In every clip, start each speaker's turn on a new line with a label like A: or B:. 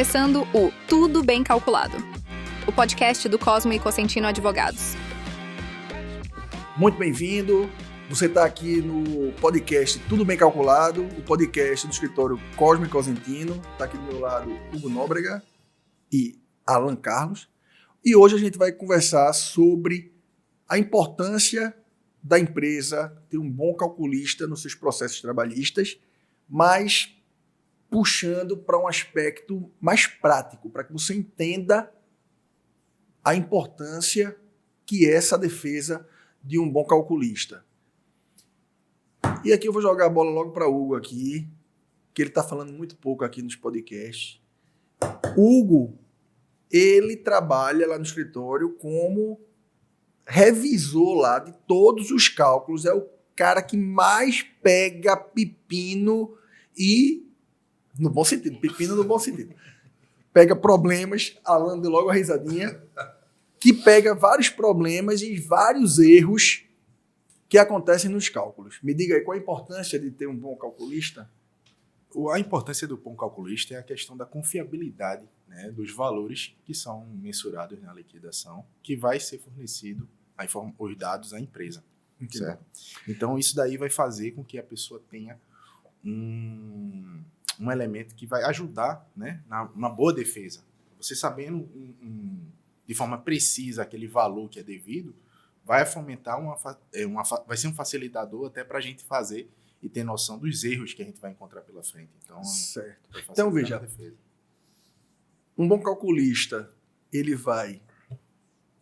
A: começando o Tudo Bem Calculado, o podcast do Cosmo e Cosentino Advogados.
B: Muito bem-vindo. Você está aqui no podcast Tudo Bem Calculado, o podcast do escritório Cosmo e Cosentino. Está aqui do meu lado Hugo Nóbrega e Alan Carlos. E hoje a gente vai conversar sobre a importância da empresa ter um bom calculista nos seus processos trabalhistas, mas puxando para um aspecto mais prático, para que você entenda a importância que é essa defesa de um bom calculista. E aqui eu vou jogar a bola logo para o Hugo aqui, que ele está falando muito pouco aqui nos podcasts. Hugo, ele trabalha lá no escritório como revisor lá de todos os cálculos, é o cara que mais pega pepino e, no bom sentido, pepino no bom sentido, pega problemas, Alan deu logo a risadinha, que pega vários problemas e vários erros que acontecem nos cálculos. Me diga aí, qual a importância de ter um bom calculista?
C: A importância do bom calculista é a questão da confiabilidade, né, dos valores que são mensurados na liquidação, que vai ser fornecido os dados à empresa. Certo? Então, isso daí vai fazer com que a pessoa tenha um elemento que vai ajudar, né, na boa defesa. Você sabendo de forma precisa aquele valor que é devido, vai fomentar vai ser um facilitador até para a gente fazer e ter noção dos erros que a gente vai encontrar pela frente. Então,
B: certo. Então, veja, um bom calculista, ele vai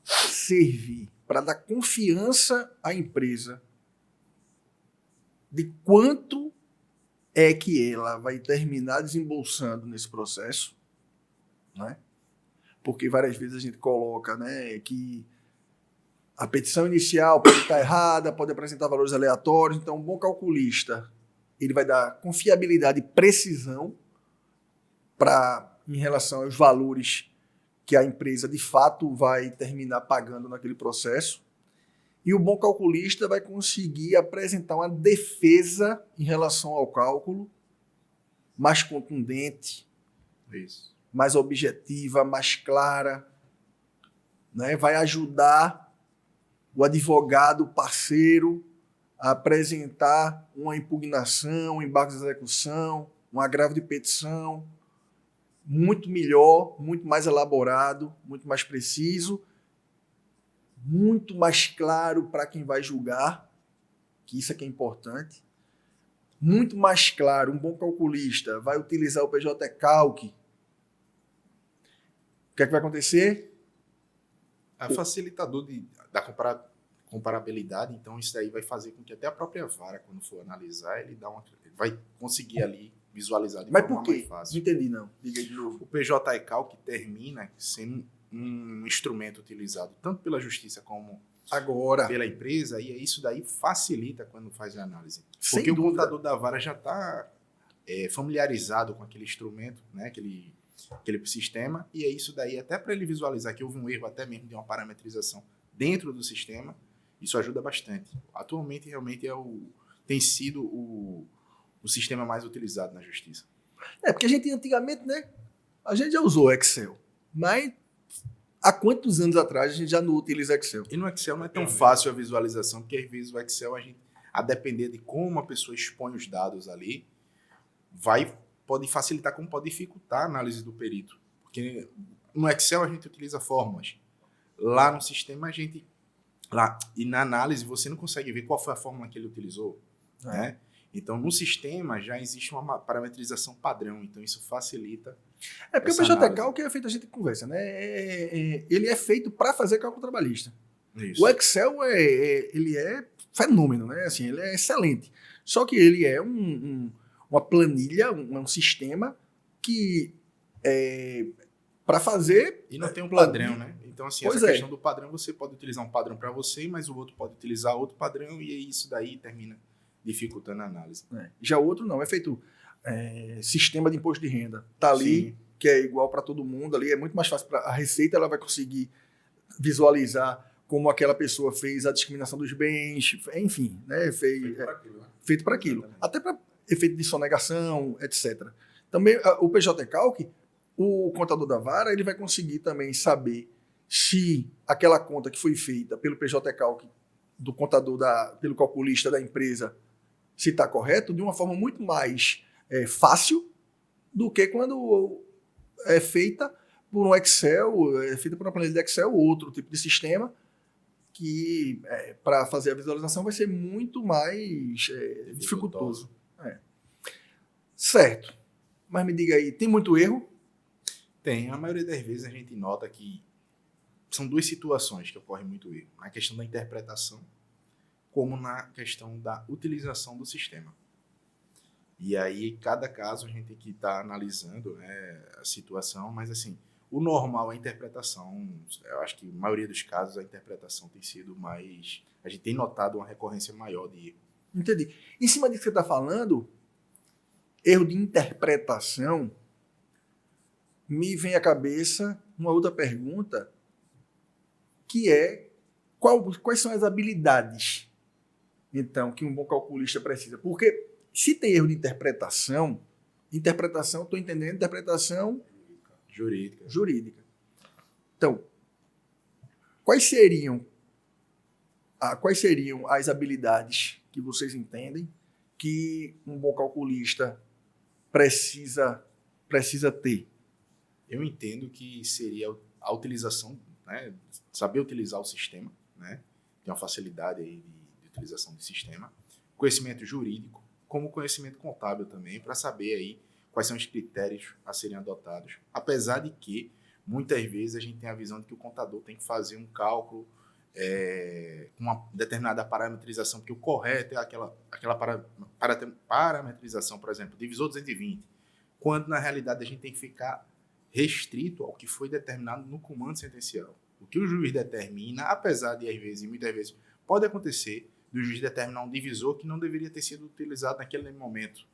B: servir para dar confiança à empresa de quanto é que ela vai terminar desembolsando nesse processo, né? Porque várias vezes a gente coloca, né, que a petição inicial pode estar errada, pode apresentar valores aleatórios. Então, um bom calculista, ele vai dar confiabilidade e precisão em relação aos valores que a empresa, de fato, vai terminar pagando naquele processo. E o bom calculista vai conseguir apresentar uma defesa em relação ao cálculo mais contundente,
C: isso,
B: mais objetiva, mais clara, né? Vai ajudar o advogado parceiro a apresentar uma impugnação, um embargo de execução, um agravo de petição muito melhor, muito mais elaborado, muito mais preciso, muito mais claro para quem vai julgar, que isso é que é importante. Muito mais claro, um bom calculista vai utilizar o PJ Calc. O que é que vai acontecer?
C: Facilitador da comparabilidade, então isso daí vai fazer com que até a própria vara, quando for analisar, ele vai conseguir ali visualizar de
B: Mas
C: forma
B: por quê?
C: mais fácil.
B: Não entendi, não. Diga aí de novo.
C: O PJ Calc termina sendo um instrumento utilizado tanto pela justiça como
B: agora
C: pela empresa, e isso daí facilita quando faz a análise.
B: Sem
C: Porque
B: dúvida.
C: O contador da vara já está familiarizado com aquele instrumento, né, aquele sistema, e é isso daí, até para ele visualizar que houve um erro até mesmo de uma parametrização dentro do sistema, isso ajuda bastante. Atualmente, realmente, tem sido o sistema mais utilizado na justiça.
B: Porque a gente antigamente, né, a gente já usou Excel, mas há quantos anos atrás a gente já não utiliza Excel?
C: E no Excel não é tão fácil a visualização, porque às vezes o Excel, a depender de como a pessoa expõe os dados ali, pode facilitar como pode dificultar a análise do perito. Porque no Excel a gente utiliza fórmulas. Lá no sistema e na análise você não consegue ver qual foi a fórmula que ele utilizou, né? Então, no sistema já existe uma parametrização padrão, então isso facilita.
B: Porque o PJ Calc é feito, a gente conversa, né? Ele é feito para fazer cálculo trabalhista.
C: Isso.
B: O Excel ele é fenômeno, né? Assim, ele é excelente. Só que ele é uma planilha, um sistema que para fazer.
C: E não tem um padrão, né? Então, assim,
B: Pois
C: essa questão do padrão, você pode utilizar um padrão para você, mas o outro pode utilizar outro padrão, e isso daí termina dificultando a análise.
B: Já o outro não, é feito sistema de imposto de renda. Está ali, sim, que é igual para todo mundo, ali é muito mais fácil. A Receita ela vai conseguir visualizar como aquela pessoa fez a discriminação dos bens, enfim, né? Feito para aquilo. Até para efeito de sonegação, etc. Também o PJ Calc, o contador da vara ele vai conseguir também saber se aquela conta que foi feita pelo PJ Calc do contador, pelo calculista da empresa, se está correto, de uma forma muito mais fácil do que quando é feita por um Excel, é feita por uma planilha de Excel ou outro tipo de sistema, que para fazer a visualização vai ser muito mais dificultoso. Certo. Mas me diga aí, tem muito erro?
C: Tem. A maioria das vezes a gente nota que são duas situações que ocorrem muito erro. Na questão da interpretação, como na questão da utilização do sistema. E aí, cada caso, a gente tem que estar analisando, né, a situação, mas assim, o normal é a interpretação. Eu acho que na maioria dos casos a interpretação tem sido mais... A gente tem notado uma recorrência maior de erro.
B: Entendi. Em cima disso que você está falando, erro de interpretação, me vem à cabeça uma outra pergunta, que é quais são as habilidades, então, que um bom calculista precisa. Porque se tem erro de interpretação, estou entendendo, interpretação jurídica. Então, quais seriam as habilidades que vocês entendem que um bom calculista precisa ter?
C: Eu entendo que seria a utilização, né, saber utilizar o sistema, né, tem uma facilidade aí de utilização do sistema, conhecimento jurídico, como conhecimento contábil também, para saber aí quais são os critérios a serem adotados. Apesar de que, muitas vezes, a gente tem a visão de que o contador tem que fazer um cálculo com uma determinada parametrização, porque o correto é aquela parametrização, por exemplo, divisor 220, quando, na realidade, a gente tem que ficar restrito ao que foi determinado no comando sentencial. O que o juiz determina, apesar de, às vezes, e muitas vezes, pode acontecer do juiz determinar um divisor que não deveria ter sido utilizado naquele momento.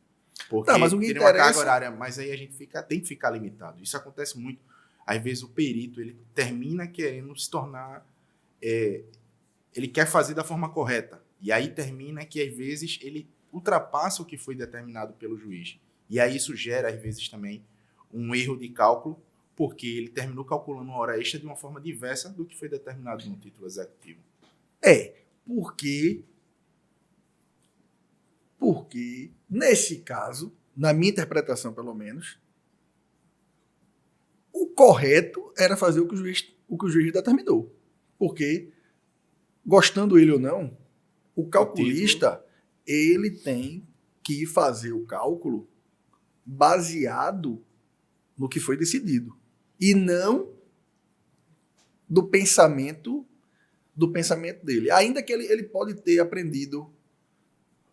C: Porque
B: mas o que
C: teria uma carga horária, mas aí a gente tem que ficar limitado. Isso acontece muito. Às vezes o perito ele termina querendo se tornar... ele quer fazer da forma correta. E aí termina que, às vezes, ele ultrapassa o que foi determinado pelo juiz. E aí isso gera, às vezes, também um erro de cálculo, porque ele terminou calculando uma hora extra de uma forma diversa do que foi determinado no título executivo.
B: Porque, nesse caso, na minha interpretação pelo menos, o correto era fazer o que o juiz determinou. Porque, gostando ele ou não, o calculista ele tem que fazer o cálculo baseado no que foi decidido. E não do pensamento dele. Ainda que ele pode ter aprendido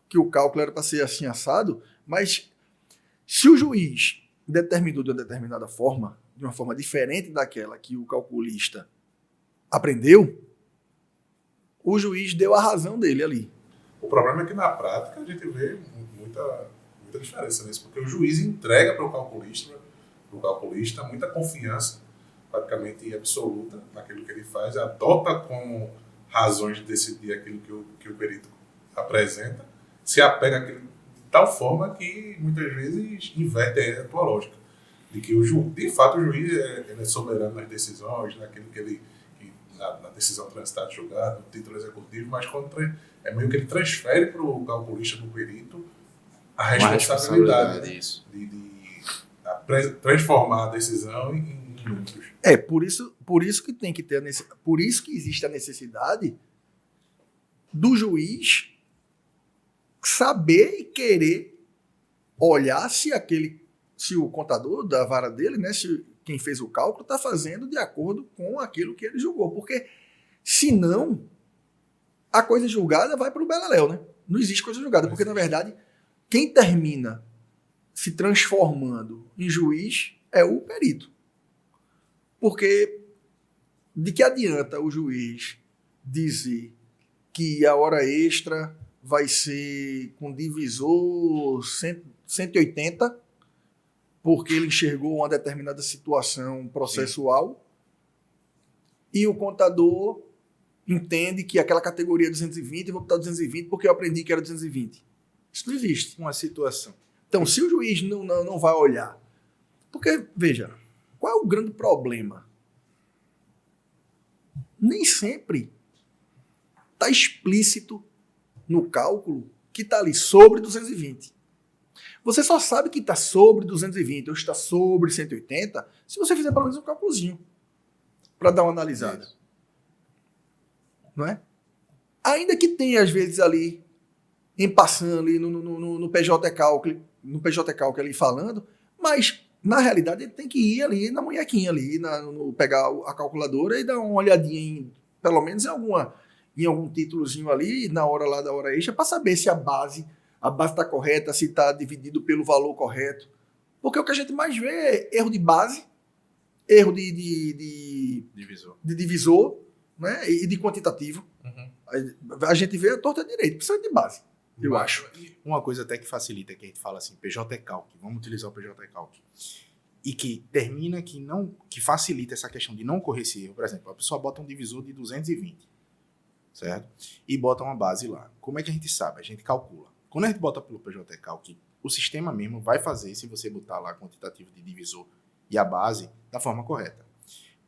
B: que o cálculo era para ser assim assado, mas se o juiz determinou de uma determinada forma, de uma forma diferente daquela que o calculista aprendeu, o juiz deu a razão dele ali.
D: O problema é que na prática a gente vê muita diferença nisso, porque o juiz entrega para o calculista muita confiança, praticamente absoluta, naquilo que ele faz, adota como razões de decidir aquilo que o perito apresenta, se apega àquilo de tal forma que muitas vezes inverte a tua lógica. De que de fato o juiz ele é soberano nas decisões, naquilo que na decisão transitada de julgado, no título executivo, mas quando é meio que ele transfere para o calculista do perito a responsabilidade de transformar a decisão em números.
B: Por isso que tem que ter por isso que existe a necessidade do juiz saber e querer olhar se o contador da vara dele, né, se quem fez o cálculo está fazendo de acordo com aquilo que ele julgou. Porque, senão, a coisa julgada vai para o beleléu, né? Não existe coisa julgada, porque, na verdade, quem termina se transformando em juiz é o perito. Porque de que adianta o juiz dizer que a hora extra vai ser com divisor 180, porque ele enxergou uma determinada situação processual, e o contador entende que aquela categoria é 220, eu vou botar 220 porque eu aprendi que era 220. Isso não existe.
C: Uma situação.
B: Então, se o juiz não vai olhar... Porque, veja, qual é o grande problema? Nem sempre está explícito no cálculo que está ali sobre 220. Você só sabe que está sobre 220 ou está sobre 180 se você fizer pelo menos um cálculozinho para dar uma analisada.
C: Isso.
B: Não é? Ainda que tenha, às vezes, ali, em passando ali no PJ Calc ali falando, mas, na realidade, ele tem que ir ali na munhequinha ali, pegar a calculadora e dar uma olhadinha, pelo menos em algum títulozinho ali, na hora lá da hora extra, para saber se a base está correta, se está dividido pelo valor correto. Porque o que a gente mais vê é erro de base, erro de divisor, né? E de quantitativo.
D: Uhum.
B: A gente vê a torta direito, precisa de base, eu acho.
C: Uma coisa até que facilita, que a gente fala assim, PJ Calc, vamos utilizar o PJ Calc. E que termina que facilita essa questão de não correr esse erro. Por exemplo, a pessoa bota um divisor de 220, certo? E bota uma base lá. Como é que a gente sabe? A gente calcula. Quando a gente bota pelo PJ Calc, o sistema mesmo vai fazer, se você botar lá quantitativo de divisor e a base, da forma correta.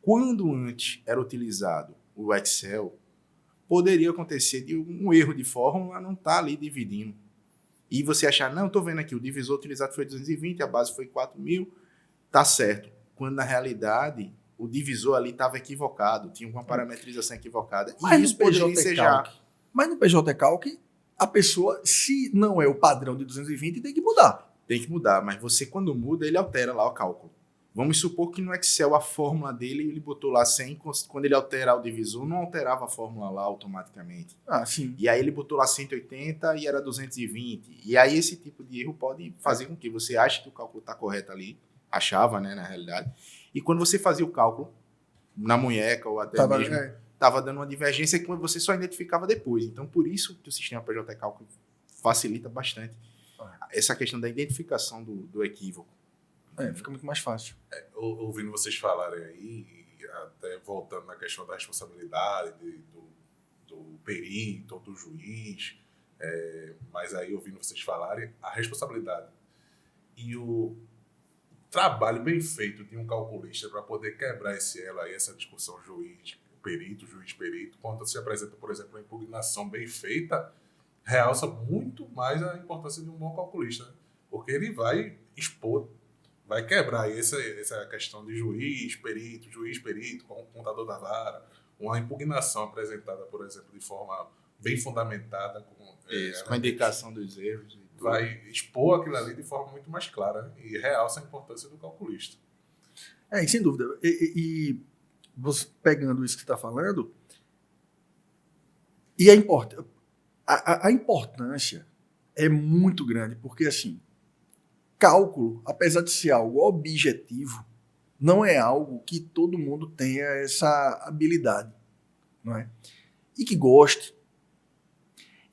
C: Quando antes era utilizado o Excel, poderia acontecer de um erro de fórmula não estar ali dividindo. E você achar, não, estou vendo aqui, o divisor utilizado foi 220, a base foi 4.000, tá certo. Quando na realidade o divisor ali estava equivocado, tinha uma parametrização equivocada.
B: Mas
C: e isso poderia ensejar.
B: Mas no PJ Calc, a pessoa, se não é o padrão de 220, tem que mudar.
C: Tem que mudar, mas você quando muda, ele altera lá o cálculo. Vamos supor que no Excel a fórmula dele, ele botou lá 100, quando ele alterar o divisor, não alterava a fórmula lá automaticamente.
B: Ah, sim.
C: E aí ele botou lá 180 e era 220. E aí esse tipo de erro pode fazer com que você ache que o cálculo está correto ali, achava, né, na realidade. E quando você fazia o cálculo, na munheca ou até mesmo, estava dando uma divergência que você só identificava depois. Então, por isso que o sistema PJ Calc facilita bastante essa questão da identificação do equívoco.
B: Fica muito mais fácil.
D: Ouvindo vocês falarem aí, e até voltando na questão da responsabilidade do perito ou do juiz, mas aí ouvindo vocês falarem, a responsabilidade e o trabalho bem feito de um calculista para poder quebrar esse elo aí, essa discussão juiz-perito, quando se apresenta, por exemplo, uma impugnação bem feita, realça muito mais a importância de um bom calculista, né? Porque ele vai expor, vai quebrar aí essa questão de juiz-perito, contador da vara, uma impugnação apresentada, por exemplo, de forma bem fundamentada,
C: com a indicação dos erros.
D: Vai expor aquilo ali de forma muito mais clara e realça a importância do calculista.
B: Sem dúvida. E você pegando isso que você está falando, e a importância é muito grande, porque assim, cálculo, apesar de ser algo objetivo, não é algo que todo mundo tenha essa habilidade, não é? E que goste.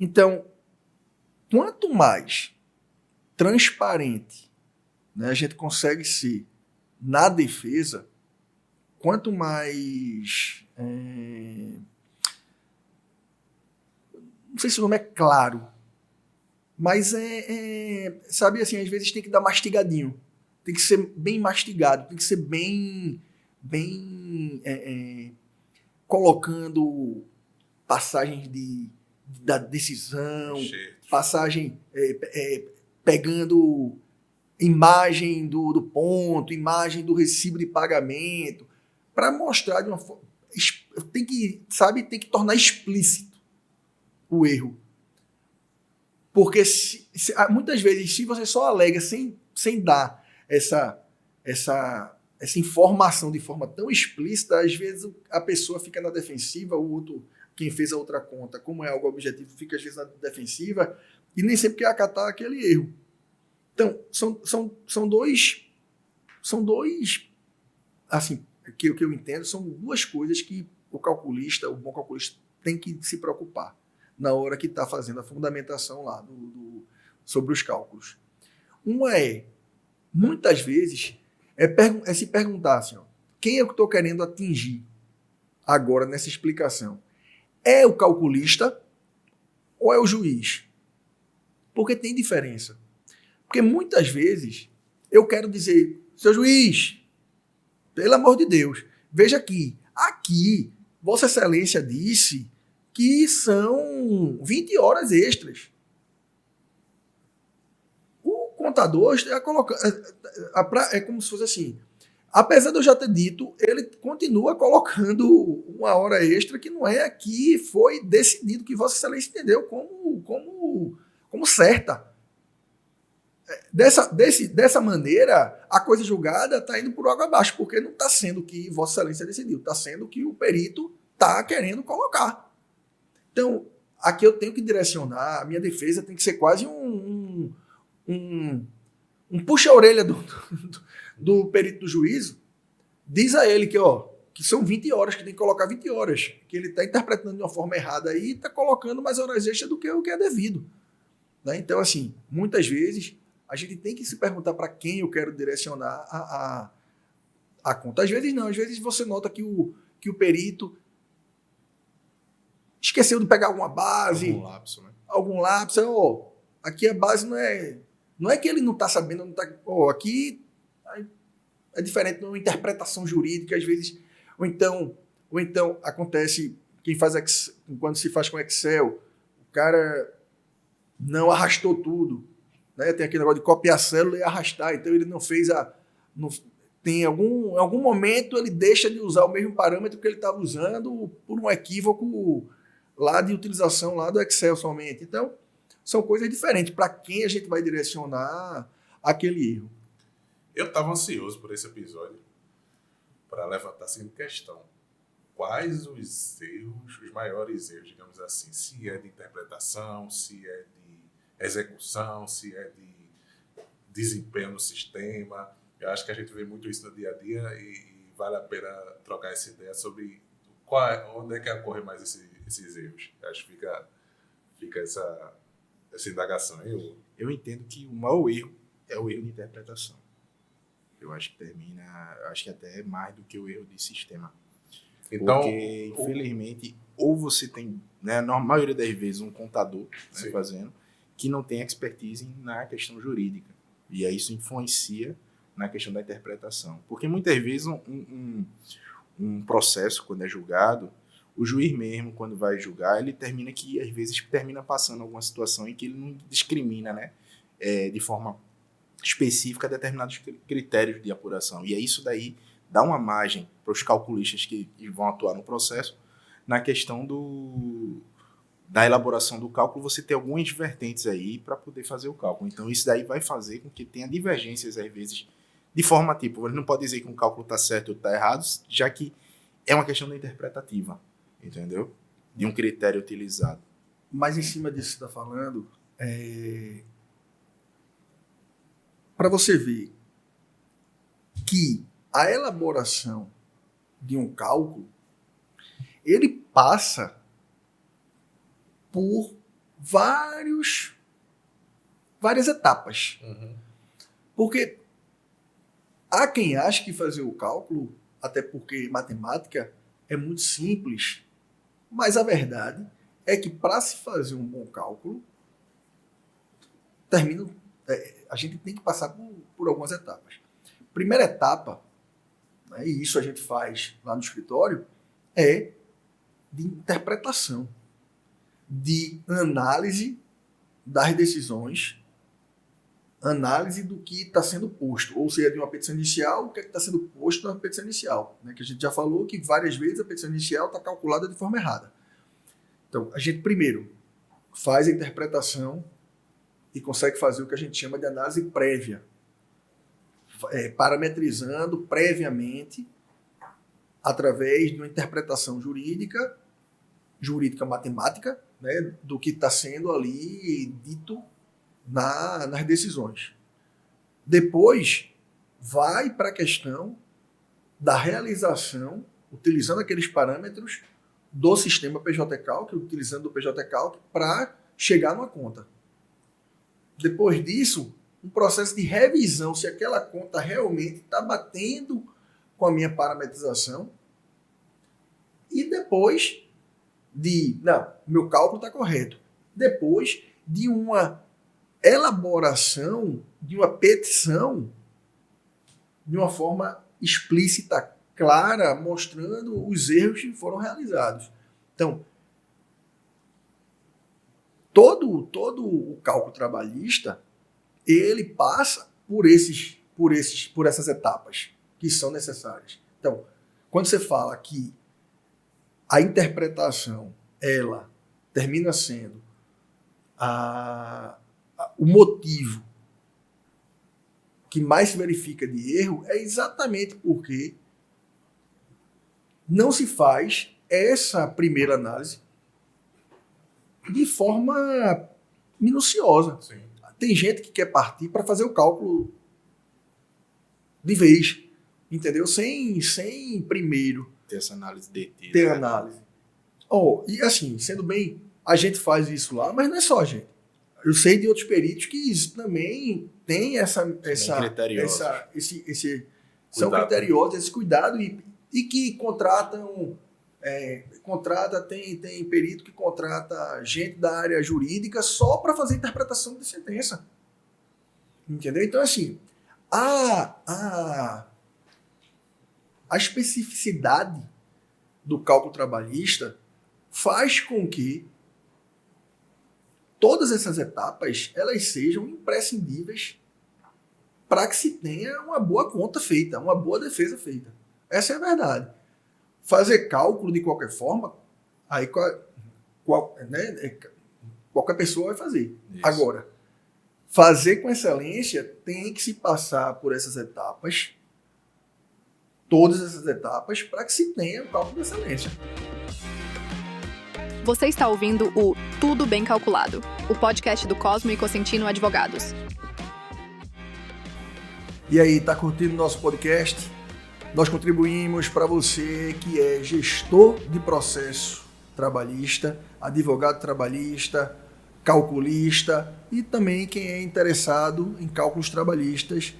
B: Então, quanto mais transparente, né, a gente consegue ser na defesa, quanto mais... não sei se o nome é claro, mas sabe assim, às vezes tem que dar mastigadinho. Tem que ser bem mastigado, tem que ser bem colocando passagens da decisão, passagem, pegando imagem do ponto, imagem do recibo de pagamento, para mostrar de uma forma... Tem que tornar explícito o erro. Porque muitas vezes, se você só alega sem dar essa informação de forma tão explícita, às vezes a pessoa fica na defensiva, o outro, quem fez a outra conta, como é algo objetivo, fica às vezes na defensiva e nem sempre quer acatar aquele erro. Então, são dois, assim, que eu entendo, são duas coisas que o bom calculista tem que se preocupar na hora que está fazendo a fundamentação lá sobre os cálculos. Uma muitas vezes, se perguntar assim, quem é que eu estou querendo atingir agora nessa explicação? É o calculista ou é o juiz? Porque tem diferença. Porque muitas vezes eu quero dizer, seu juiz, Pelo amor de Deus. Veja aqui, Vossa Excelência disse que são 20 horas extras. O contador está colocando... É como se fosse assim. Apesar de eu já ter dito, ele continua colocando uma hora extra que não é aqui, foi decidido, que Vossa Excelência entendeu como certa. Dessa maneira, a coisa julgada está indo por água abaixo, porque não está sendo o que Vossa Excelência decidiu, está sendo o que o perito está querendo colocar. Então, aqui eu tenho que direcionar, a minha defesa tem que ser quase um puxa-orelha do perito do juízo. Diz a ele que são 20 horas, que tem que colocar 20 horas, que ele está interpretando de uma forma errada aí e está colocando mais horas extras do que o que é devido. Né? Então, assim, muitas vezes a gente tem que se perguntar para quem eu quero direcionar a conta. Às vezes não, às vezes você nota que o perito esqueceu de pegar alguma base.
C: Algum lapso, né?
B: Algum lapso. Aqui a base não é que ele não está sabendo, não tá, aqui é diferente de uma interpretação jurídica, às vezes. Ou então acontece, quando se faz com Excel, o cara não arrastou tudo. Né? Tem aquele negócio de copiar a célula e arrastar, então ele não fez em algum momento ele deixa de usar o mesmo parâmetro que ele estava usando por um equívoco lá de utilização lá do Excel somente. Então, são coisas diferentes. Para quem a gente vai direcionar aquele erro?
D: Eu estava ansioso por esse episódio para levantar a seguinte questão. Quais os erros, os maiores erros, digamos assim, se é de interpretação, se é de execução, se é de desempenho no sistema. Eu acho que a gente vê muito isso no dia a dia e vale a pena trocar essa ideia sobre onde é que ocorrem mais esses erros. Eu acho que fica essa indagação.
C: Eu entendo que o maior erro é o erro de interpretação. Eu acho que acho que até mais do que o erro de sistema.
D: Então,
C: porque, infelizmente, ou você tem, né, na maioria das vezes, um contador, né, fazendo, que não tem expertise na questão jurídica. E aí isso influencia na questão da interpretação. Porque muitas vezes um processo, quando é julgado, o juiz mesmo, quando vai julgar, ele às vezes termina passando alguma situação em que ele não discrimina, né, de forma específica determinados critérios de apuração. E aí isso daí dá uma margem para os calculistas que vão atuar no processo na questão da elaboração do cálculo, você ter algumas vertentes aí para poder fazer o cálculo. Então isso daí vai fazer com que tenha divergências, às vezes, de forma tipo, ele não pode dizer que um cálculo está certo ou está errado, já que é uma questão da interpretativa, entendeu? De um critério utilizado.
B: Mas em cima disso que você está falando, para você ver que a elaboração de um cálculo, ele passa por várias etapas.
D: Uhum.
B: Porque há quem acha que fazer o cálculo, até porque matemática é muito simples, mas a verdade é que para se fazer um bom cálculo, a gente tem que passar por algumas etapas. Primeira etapa, né, e isso a gente faz lá no escritório, é de interpretação, de análise das decisões, análise do que está sendo posto, ou seja, de uma petição inicial, o que está sendo posto na petição inicial, né, que a gente já falou que várias vezes a petição inicial está calculada de forma errada. Então, a gente primeiro faz a interpretação e consegue fazer o que a gente chama de análise prévia, parametrizando previamente, através de uma interpretação jurídica matemática, né, do que está sendo ali dito nas decisões. Depois, vai para a questão da realização, utilizando aqueles parâmetros do sistema PJ Calc, utilizando o PJ Calc para chegar numa conta. Depois disso, um processo de revisão, se aquela conta realmente está batendo com a minha parametrização. E depois meu cálculo está correto. Depois de uma elaboração, de uma petição, de uma forma explícita, clara mostrando os erros que foram realizados. Então, todo o cálculo trabalhista, ele passa por essas etapas que são necessárias. Então, quando você fala que a interpretação, ela termina sendo o motivo que mais se verifica de erro, é exatamente porque não se faz essa primeira análise de forma minuciosa.
D: Sim.
B: Tem gente que quer partir para fazer o cálculo de vez, entendeu? Sem primeiro
C: Ter essa análise detida.
B: ter análise. E assim, sendo bem, a gente faz isso lá, mas não é só a gente. Eu sei de outros peritos que também têm
C: criteriosos.
B: São
D: Cuidado.
B: criteriosos, esse cuidado e que contratam. Tem perito que contrata gente da área jurídica só para fazer interpretação de sentença. Entendeu? Então, assim, a especificidade do cálculo trabalhista faz com que todas essas etapas elas sejam imprescindíveis para que se tenha uma boa conta feita, uma boa defesa feita. Essa é a verdade. Fazer cálculo de qualquer forma, aí qualquer pessoa vai fazer.
C: Isso.
B: Agora, fazer com excelência tem que se passar por essas etapas, todas essas etapas, para que se tenha o cálculo de excelência.
A: Você está ouvindo o Tudo Bem Calculado, o podcast do Cosmo e Cosentino Advogados.
B: E aí, tá curtindo o nosso podcast? Nós contribuímos para você que é gestor de processo trabalhista, advogado trabalhista, calculista e também quem é interessado em cálculos trabalhistas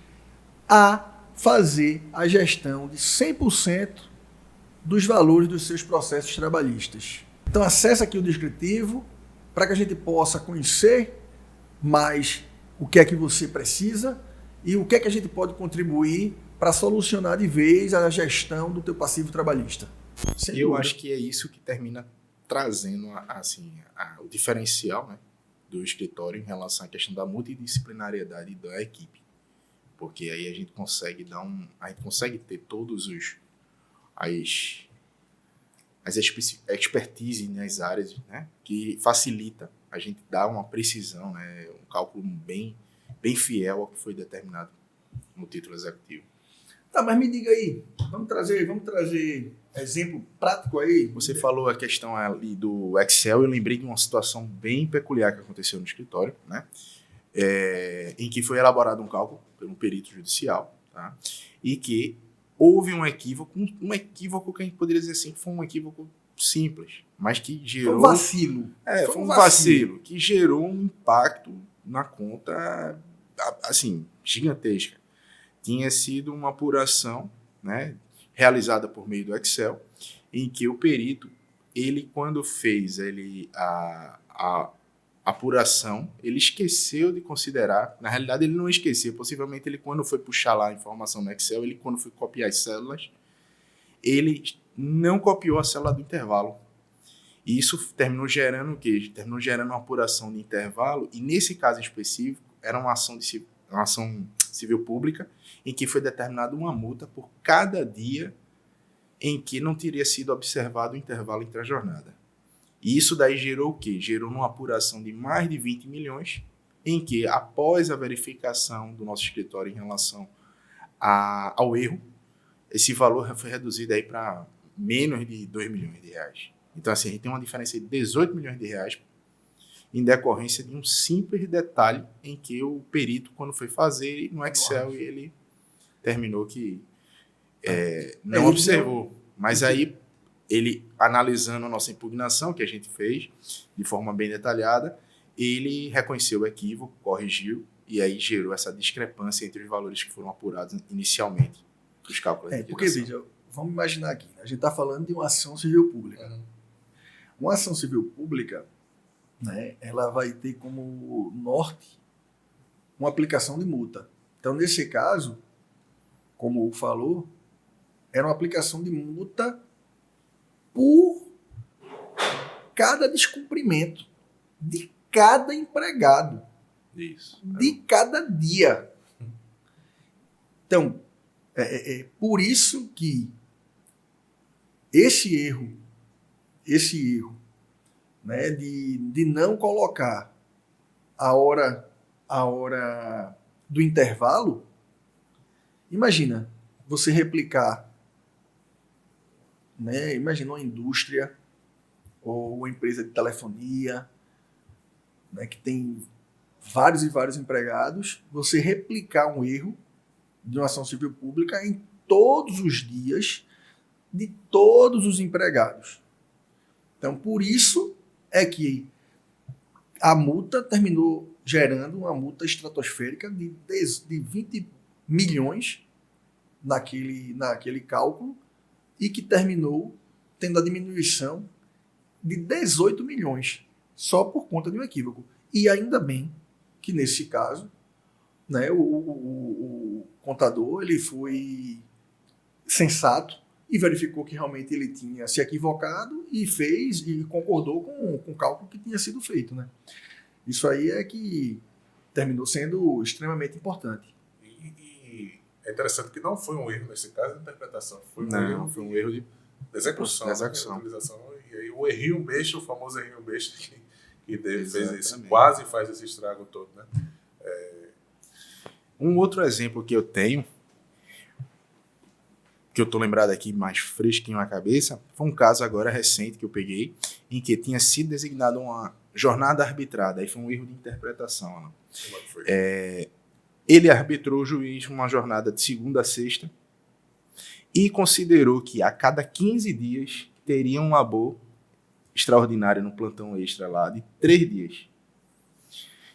B: a fazer a gestão de 100% dos valores dos seus processos trabalhistas. Então acesse aqui o descritivo para que a gente possa conhecer mais o que é que você precisa e o que é que a gente pode contribuir para solucionar de vez a gestão do teu passivo trabalhista. Sem
C: Eu
B: dúvida.
C: acho que é isso que termina trazendo o diferencial, né, do escritório em relação à questão da multidisciplinariedade da equipe. Porque aí a gente consegue ter todos as expertise nas áreas, né, que facilita a gente dar uma precisão, né, um cálculo bem fiel ao que foi determinado no título executivo.
B: Tá, mas me diga aí, vamos trazer exemplo prático aí.
C: Você falou a questão ali do Excel, eu lembrei de uma situação bem peculiar que aconteceu no escritório, né, em que foi elaborado um cálculo por um perito judicial, tá, e que houve um equívoco que a gente poderia dizer assim, que foi um equívoco simples, mas que gerou...
B: Foi um vacilo.
C: Foi um vacilo que gerou um impacto na conta, assim, gigantesca. Tinha sido uma apuração, né, realizada por meio do Excel, em que o perito, ele quando fez a apuração, ele esqueceu de considerar, na realidade ele não esqueceu, possivelmente ele quando foi puxar lá a informação no Excel, ele quando foi copiar as células, ele não copiou a célula do intervalo. E isso terminou gerando o quê? Terminou gerando uma apuração de intervalo, e nesse caso específico, era uma ação civil pública, em que foi determinada uma multa por cada dia em que não teria sido observado o intervalo entre a jornada. E isso daí gerou o quê? Gerou uma apuração de mais de 20 milhões, em que, após a verificação do nosso escritório em relação ao erro, esse valor foi reduzido aí para menos de 2 milhões de reais. Então, assim, a gente tem uma diferença de 18 milhões de reais em decorrência de um simples detalhe em que o perito, quando foi fazer no Excel, ele terminou que não observou. Mas aí, ele, analisando a nossa impugnação, que a gente fez de forma bem detalhada, ele reconheceu o equívoco, corrigiu, e aí gerou essa discrepância entre os valores que foram apurados inicialmente dos cálculos de
B: Porque,
C: liquidação.
B: veja, vamos imaginar aqui, a gente está falando de uma ação civil pública. Uma ação civil pública, né, ela vai ter como norte uma aplicação de multa. Então, nesse caso, como o Hugo falou, era uma aplicação de multa por cada descumprimento de cada empregado,
C: Isso.
B: de cada dia. Então, por isso que esse erro, né, de não colocar a hora do intervalo, imagina você replicar, né, imagina uma indústria ou uma empresa de telefonia, né, que tem vários e vários empregados, você replicar um erro de uma ação civil pública em todos os dias de todos os empregados. Então, por isso é que a multa terminou gerando uma multa estratosférica de 20 milhões naquele cálculo e que terminou tendo a diminuição de 18 milhões só por conta de um equívoco. E ainda bem que, nesse caso, né, o contador ele foi sensato e verificou que realmente ele tinha se equivocado e fez e concordou com o cálculo que tinha sido feito, né? Isso aí é que terminou sendo extremamente importante.
D: E é interessante que não foi um erro nesse caso de interpretação, foi
C: um erro de
D: execução.
C: execução.
D: Né, utilização. E aí o errinho besta, o famoso errinho besta que fez isso,
C: Exatamente.
D: quase faz esse estrago todo, né?
C: Um outro exemplo que eu tenho, que eu tô lembrado aqui mais fresquinho na cabeça, foi um caso agora recente que eu peguei, em que tinha sido designado uma jornada arbitrada. Aí foi um erro de interpretação. Né?
D: Como é que foi?
C: Ele arbitrou o juiz uma jornada de segunda a sexta e considerou que a cada 15 dias teria um labor extraordinário no plantão extra lá de 3 dias.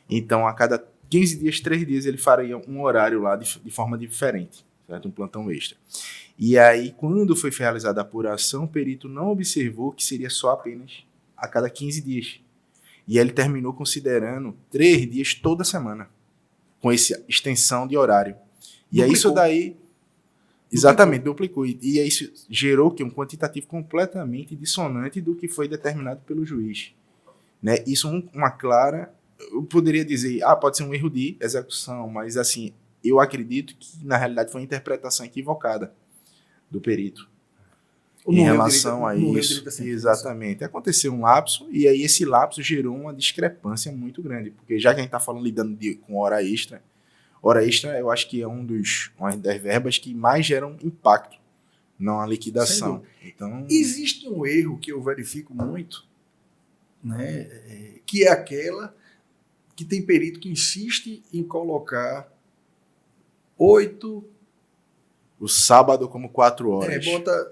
C: Então, a cada 15 dias, 3 dias, ele faria um horário lá de forma diferente, certo? Um plantão extra. E aí, quando foi realizada a apuração, o perito não observou que seria só apenas a cada 15 dias. E aí ele terminou considerando 3 dias toda semana, com essa extensão de horário. E aí isso daí... Exatamente, duplicou. E aí isso gerou que um quantitativo completamente dissonante do que foi determinado pelo juiz. Né? Isso uma clara... Eu poderia dizer, pode ser um erro de execução, mas assim, eu acredito que na realidade foi uma interpretação equivocada do perito em relação a isso. Exatamente. Aconteceu um lapso e aí esse lapso gerou uma discrepância muito grande, porque já que a gente está lidando com hora extra eu acho que é uma das verbas que mais geram impacto na liquidação. Então,
B: existe um erro que eu verifico muito, né, que é aquela que tem perito que insiste em colocar 8...
C: O sábado como 4 horas.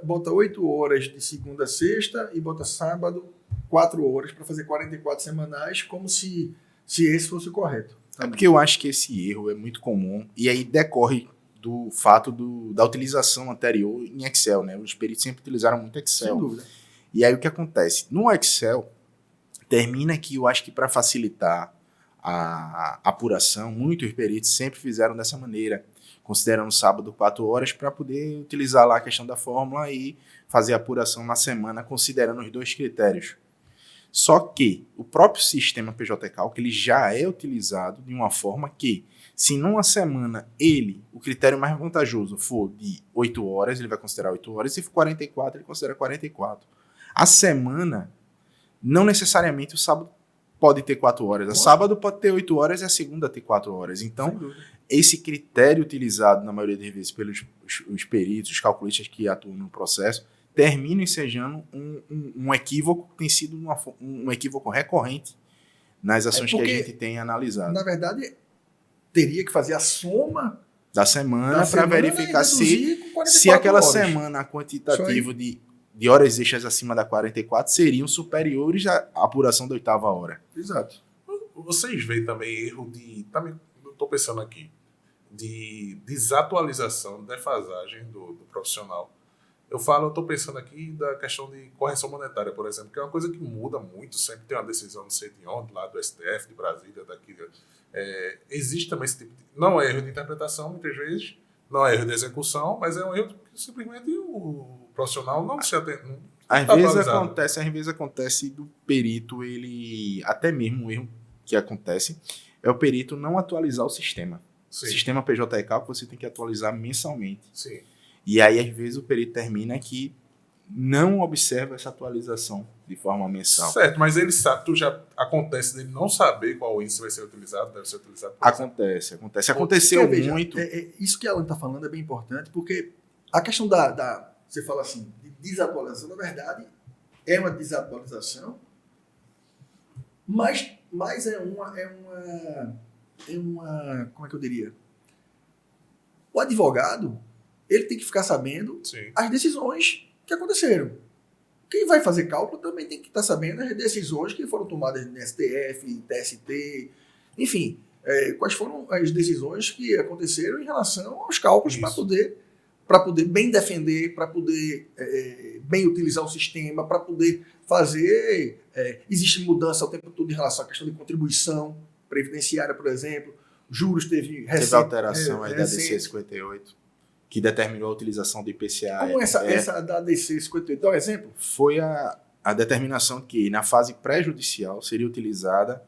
B: Bota 8 horas de segunda a sexta e bota sábado 4 horas para fazer 44 semanais, como se esse fosse o correto.
C: É porque eu acho que esse erro é muito comum e aí decorre do fato da utilização anterior em Excel, né? Os peritos sempre utilizaram muito Excel.
B: Sem dúvida.
C: E aí o que acontece? No Excel, termina que eu acho que para facilitar a apuração, muitos peritos sempre fizeram dessa maneira, considerando sábado 4 horas para poder utilizar lá a questão da fórmula e fazer a apuração na semana, considerando os 2 critérios. Só que o próprio sistema PJ Calc ele já é utilizado de uma forma que, se numa semana o critério mais vantajoso for de 8 horas, ele vai considerar 8 horas, e se for 44, ele considera 44. A semana, não necessariamente o sábado pode ter 4 horas. A sábado pode ter 8 horas e a segunda ter 4 horas. Então, esse critério utilizado na maioria das vezes pelos os peritos, os calculistas que atuam no processo, termina ensejando um equívoco que tem sido um equívoco recorrente nas ações que a gente tem analisado.
B: Na verdade, teria que fazer a soma
C: da semana para verificar se aquela semana quantitativa de horas extras acima da 44 seriam superiores à apuração da 8ª hora.
B: Exato.
D: Vocês veem também erro também estou pensando aqui, de desatualização, defasagem do profissional. Eu estou pensando aqui da questão de correção monetária, por exemplo, que é uma coisa que muda muito, sempre tem uma decisão, não sei de onde, lá do STF, de Brasília, daqui. Existe também esse tipo de... Não é erro de interpretação, muitas vezes, Não é erro de execução, mas é um erro que simplesmente o profissional não se atende.
C: Às vezes acontece do perito, ele, até mesmo um erro que acontece, é o perito não atualizar o sistema.
D: Sim.
C: O sistema PJ Cálculo você tem que atualizar mensalmente.
D: Sim.
C: E aí, às vezes, o perito termina que não observa essa atualização de forma mensal.
D: Certo, mas ele sabe, acontece dele não saber qual índice vai ser utilizado, deve ser utilizado.
C: Acontece. Aconteceu
B: Porque,
C: muito.
B: Veja, isso que a Alan está falando é bem importante, porque a questão você fala assim, de desatualização, na verdade, é uma desatualização, mas é uma, como é que eu diria? O advogado, ele tem que ficar sabendo
D: Sim.
B: as decisões que aconteceram. Quem vai fazer cálculo também tem que estar sabendo as decisões que foram tomadas no STF, TST, enfim, quais foram as decisões que aconteceram em relação aos cálculos para poder bem defender, para poder bem utilizar o sistema, para poder fazer... existe mudança o tempo todo em relação à questão de contribuição previdenciária, por exemplo. Juros teve
C: alteração aí da DC 58, que determinou a utilização do IPCA.
B: Como essa da DC 58, dá um exemplo?
C: Foi a determinação que na fase pré-judicial seria utilizada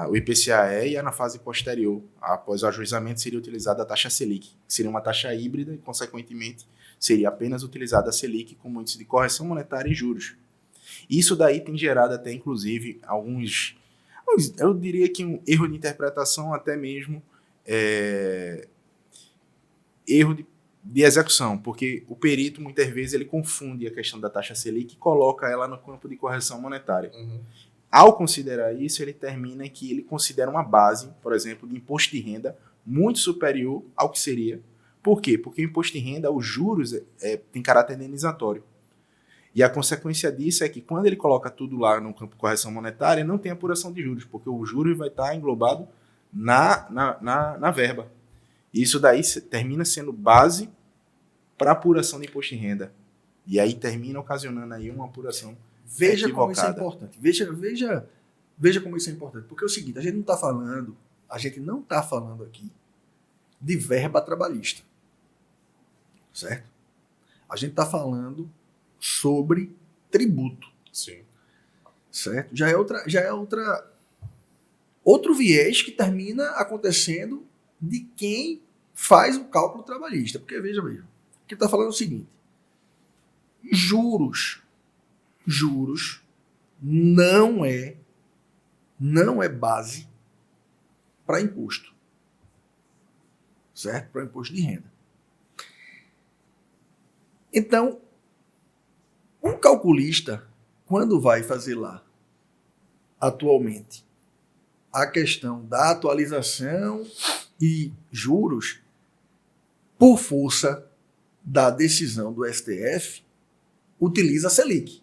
C: o IPCAE e na fase posterior, após o ajuizamento, seria utilizada a taxa Selic, que seria uma taxa híbrida e, consequentemente, seria apenas utilizada a Selic como índice de correção monetária e juros. Isso daí tem gerado até, inclusive, eu diria que um erro de interpretação, até mesmo erro de execução, porque o perito, muitas vezes, ele confunde a questão da taxa Selic e coloca ela no campo de correção monetária.
D: Uhum.
C: Ao considerar isso, ele termina que ele considera uma base, por exemplo, de imposto de renda muito superior ao que seria. Por quê? Porque o imposto de renda, os juros, tem caráter indenizatório. E a consequência disso é que quando ele coloca tudo lá no campo de correção monetária, não tem apuração de juros, porque o juros vai estar englobado na verba. Isso daí termina sendo base para apuração de imposto de renda. E aí termina ocasionando aí uma apuração
B: Veja
C: equivocada.
B: como isso é importante. Veja como isso é importante. Porque é o seguinte, a gente não está falando aqui de verba trabalhista. Certo? A gente está falando sobre tributo.
D: Sim.
B: Certo? Já é outro viés que termina acontecendo de quem faz o cálculo trabalhista. Porque, veja mesmo, que está falando o seguinte, juros não é base para imposto. Certo? Para imposto de renda. Então, um calculista, quando vai fazer lá, atualmente, a questão da atualização e juros, por força da decisão do STF, utiliza a Selic.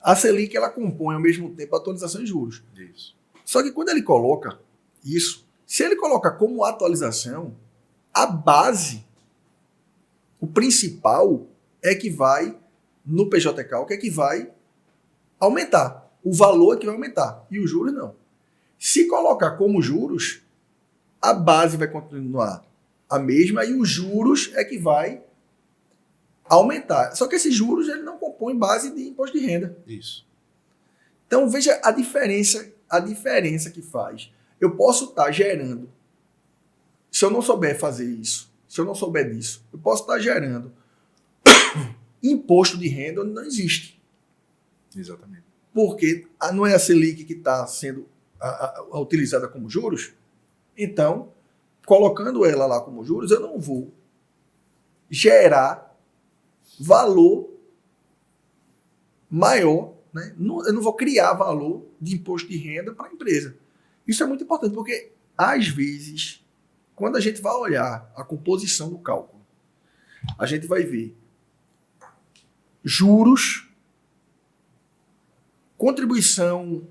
B: A Selic, ela compõe ao mesmo tempo a atualização e juros.
C: Isso.
B: Só que quando ele coloca isso, se ele coloca como atualização, a base, o principal é que vai, no PJ-Cal, que é que vai aumentar. O valor é que vai aumentar. E os juros não. Se colocar como juros, a base vai continuar a mesma e os juros é que vai aumentar. Só que esses juros ele não compõem base de imposto de renda.
C: Isso.
B: Então veja a diferença que faz. Eu posso estar gerando, se eu não souber fazer isso, se eu não souber disso, eu posso estar gerando imposto de renda onde não existe.
C: Exatamente.
B: Porque não é a Selic que está sendo utilizada como juros, então, colocando ela lá como juros, eu não vou gerar valor maior, né? Eu não vou criar valor de imposto de renda para a empresa. Isso é muito importante, porque, às vezes, quando a gente vai olhar a composição do cálculo, a gente vai ver juros, contribuição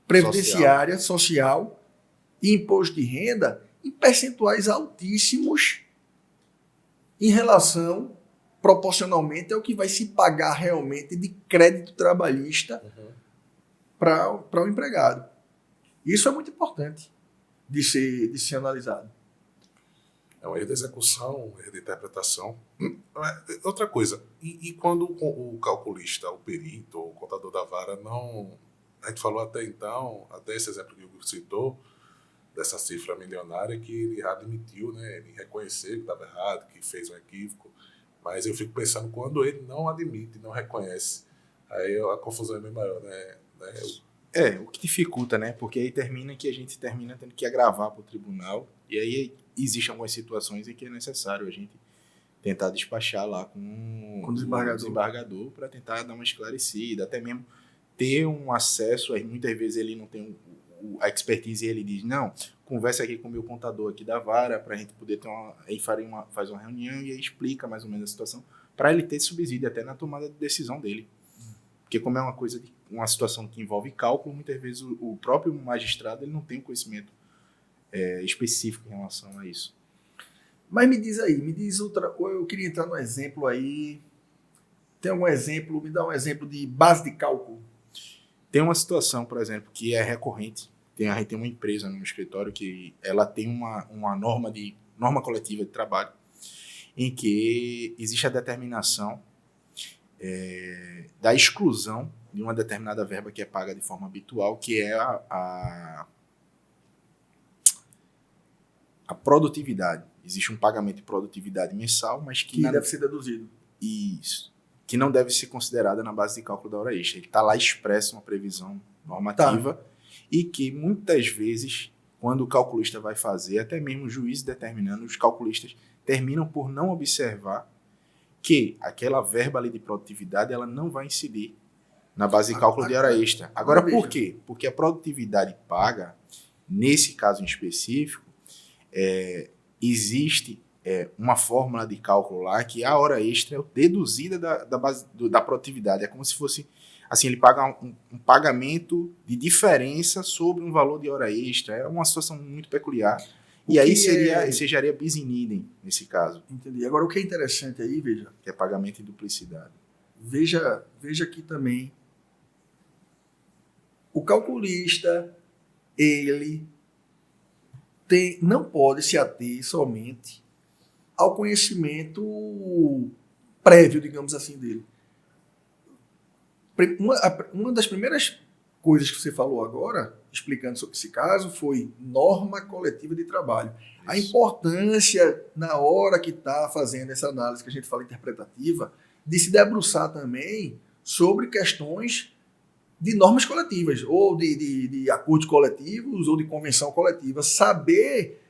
B: previdenciária, social e imposto de renda em percentuais altíssimos em relação, proporcionalmente, ao que vai se pagar realmente de crédito trabalhista para o empregado. Isso é muito importante de ser analisado.
D: É um erro de execução, um erro de interpretação. Outra coisa, e quando o calculista, o perito, o contador da vara não... A gente falou até então, até esse exemplo que o Hugo citou, dessa cifra milionária, que ele admitiu, né, ele reconheceu que estava errado, que fez um equívoco, mas eu fico pensando, quando ele não admite, não reconhece, aí a confusão é bem maior, né?
C: O que dificulta, né? Porque aí termina que a gente termina tendo que agravar para o tribunal, e aí existem algumas situações em que é necessário a gente tentar despachar lá com o desembargador para tentar dar uma esclarecida, até mesmo ter um acesso, aí muitas vezes ele não tem a expertise e ele diz, não, conversa aqui com o meu contador aqui da vara para a gente poder ter faz uma reunião e aí explica mais ou menos a situação, para ele ter subsídio até na tomada de decisão dele. Porque como é uma situação que envolve cálculo, muitas vezes o próprio magistrado ele não tem conhecimento específico em relação a isso.
B: Mas me diz outra, eu queria entrar no exemplo aí, tem algum exemplo, me dá um exemplo de base de cálculo.
C: Tem uma situação, por exemplo, que é recorrente. A gente tem uma empresa no escritório que ela tem uma norma coletiva de trabalho em que existe a determinação da exclusão de uma determinada verba que é paga de forma habitual, que é a produtividade. Existe um pagamento de produtividade mensal, mas que
B: deve ser deduzido.
C: Isso. Que não deve ser considerada na base de cálculo da hora extra. Ele está lá expresso uma previsão normativa e que muitas vezes, quando o calculista vai fazer, até mesmo o juiz determinando, os calculistas terminam por não observar que aquela verba ali de produtividade ela não vai incidir na base de cálculo de hora extra. Agora, por quê? Porque a produtividade paga, nesse caso em específico, existe uma fórmula de cálculo lá que a hora extra é deduzida da base da produtividade. É como se fosse, assim, ele paga um pagamento de diferença sobre um valor de hora extra. É uma situação muito peculiar. E aí seria bis in idem, nesse caso.
B: Entendi. Agora, o que é interessante aí, veja...
C: Que é pagamento em duplicidade.
B: Veja aqui também. O calculista, ele não pode se ater somente ao conhecimento prévio, digamos assim, dele. Uma das primeiras coisas que você falou agora, explicando sobre esse caso, foi norma coletiva de trabalho. Isso. A importância, na hora que está fazendo essa análise que a gente fala interpretativa, de se debruçar também sobre questões de normas coletivas, ou de acordos coletivos, ou de convenção coletiva. Saber